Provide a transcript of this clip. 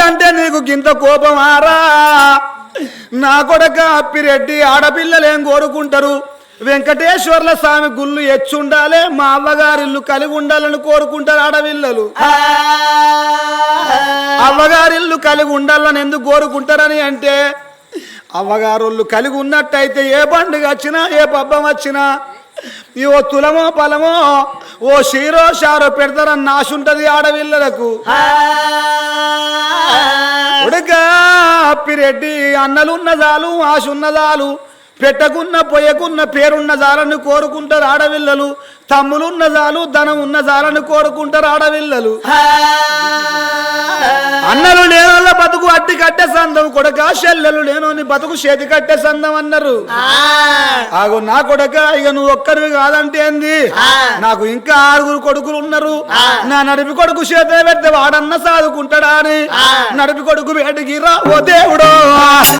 ఆడపిల్లంటే నీకు గింత కోపమారా నా కొడక అప్పిరెడ్డి ఆడపిల్లలేం కోరుకుంటారు వెంకటేశ్వర్ల స్వామి గుళ్ళు ఎచ్చుండాలే మా అవ్వగారిల్లు కలిగి ఉండాలని కోరుకుంటారు ఆడపిల్లలు అవ్వగారిల్లు కలిగి ఉండాలని ఎందుకు కోరుకుంటారని అంటే అవ్వగారుళ్ళు కలిగి ఉన్నట్టయితే ఏ పండుగ వచ్చినా ఏ పబ్బం వచ్చినా ఓ తులమో పలమో ఓ షీరో షారో పెడతారని ఆశ ఉంటది ఆడపిల్లలకు ఉడక అప్పిరెడ్డి అన్నలున్న చాలు ఆశ ఉన్న చాలు పెట్టకున్న పొయ్యకున్న పేరున్న జాలని కోరుకుంటారు ఆడపిల్లలు తమ్ములున్న చాలు ధనం ఉన్న జాలని కోరుకుంటారు ఆడపిల్లలు అన్నలు లేనోళ్ళ బతుకు అట్టి కట్టే సందం కొడక చెల్లెలు లేనోని బతుకు చేతి కట్టే సందం అన్నారు ఆగో నా కొడక ఇక నువ్వు ఒక్కరివి కాదంటే ఏంది నాకు ఇంకా 6 కొడుకులు ఉన్నారు నా నడిపి కొడుకు చేతి పెడితే వాడన్న సాదుకుంటాడా అని నడిపి కొడుకు వేటికి రా ఓ దేవుడో